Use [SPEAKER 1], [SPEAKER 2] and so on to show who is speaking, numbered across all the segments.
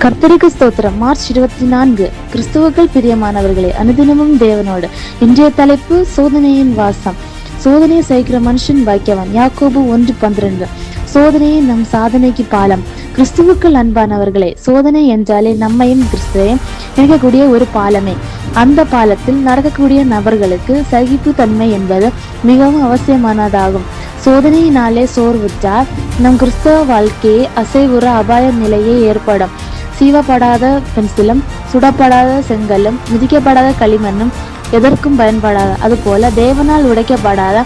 [SPEAKER 1] கர்த்தருக்கு ஸ்தோத்திரம். மார்ச் 24. கிறிஸ்துவுக்குள் பிரியமானவர்களே, அனுதினமும் தேவனோடு. இன்றைய தலைப்பு சோதனையின் வாசம். சோதனையை சகிக்கிற மனுஷன் பாக்கியவான். யாக்கோபு 1:12. சோதனையை நம் சாதனைக்கு பாலம். கிறிஸ்துவுக்குள் அன்பானவர்களே, சோதனை என்றாலே நம்மையும் கிறிஸ்துவையும் இணைக்கக்கூடிய ஒரு பாலமே. அந்த பாலத்தில் நடக்கக்கூடிய நபர்களுக்கு சகிப்பு தன்மை என்பது மிகவும் அவசியமானதாகும். சோதனையினாலே சோர்வுற்றால் நம் கிறிஸ்தவ வாழ்க்கையை அசைவுற அபாய நிலையே ஏற்படும். சீவப்படாத பென்சிலும் சுடப்படாத செங்கல்லும் மிதிக்கப்படாத களிமண்ணும் எதற்கும் பயன்படாத அதுபோல தேவனால் உடைக்கப்படாத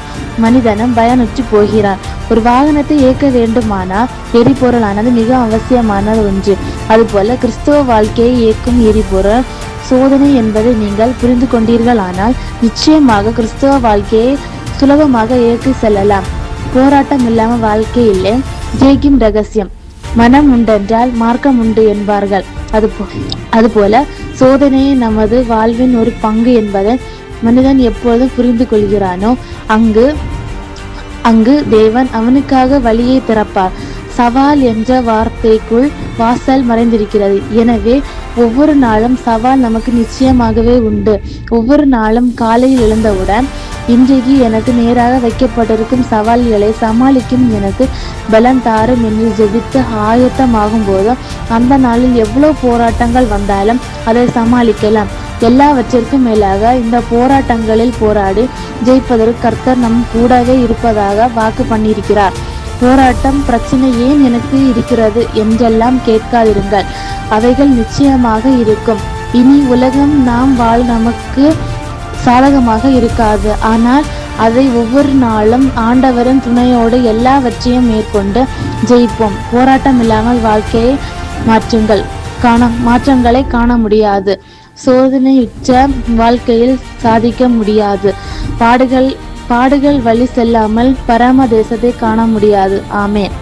[SPEAKER 1] மனிதனும் பயனுற்று போகிறான். ஒரு வாகனத்தை இயக்க வேண்டுமானால் எரிபொருளானது மிக அவசியமான ஒன்று. அதுபோல கிறிஸ்தவ வாழ்க்கையை இயக்கும் எரிபொருள் சோதனை என்பதை நீங்கள் புரிந்து கொண்டீர்களானால் நிச்சயமாக கிறிஸ்தவ வாழ்க்கையை சுலபமாக இயக்கி செல்லலாம். போராட்டம் இல்லாம வாழ்க்கை இல்லை. ஜெயிக்கும் ரகசியம். மனம் உண்டென்றால் மார்க்கம் உண்டு என்பார்கள். அதுபோல சோதனையை நமது வாழ்வின் ஒரு பங்கு என்பதை மனிதன் எப்பொழுதும் புரிந்து கொள்கிறானோ அங்கு தேவன் அவனுக்காக வழியை திறப்பார். சவால் என்ற வார்த்தைக்குள் வாசல் மறைந்திருக்கிறது. எனவே ஒவ்வொரு நாளும் சவால் நமக்கு நிச்சயமாகவே உண்டு. ஒவ்வொரு நாளும் காலையில் எழுந்தவுடன் இன்றைக்கு எனக்கு நேராக வைக்கப்பட்டிருக்கும் சவால்களை சமாளிக்கும் எனக்கு பலன் தாரும் என்று ஜெபித்து ஆயத்தமாகும் போதும் அந்த நாளில் எவ்வளவு போராட்டங்கள் வந்தாலும் அதை சமாளிக்கலாம். எல்லாவற்றிற்கும் மேலாக இந்த போராட்டங்களில் போராடி ஜெயிப்பதற்கு கர்த்தர் நம் கூடவே இருப்பதாக வாக்கு பண்ணியிருக்கிறார். போராட்டம், பிரச்சனை ஏன் எனக்கு இருக்கிறது என்றெல்லாம் கேட்காதிருங்கள். அவைகள் நிச்சயமாக இருக்கும். இனி உலகம் நாம் நமக்கு சாதகமாக இருக்காது. ஆனால் அதை ஒவ்வொரு நாளும் ஆண்டவரின் துணையோடு எல்லாவற்றையும் மேற்கொண்டு ஜெயிப்போம். போராட்டம் இல்லாமல் வாழ்க்கையை மாற்றங்களை காண முடியாது. சோதனையுற்ற வாழ்க்கையில் சாதிக்க முடியாது. பாடுகள் வழி செல்லாமல் பரம தேசத்தை காண முடியாது. ஆமென்.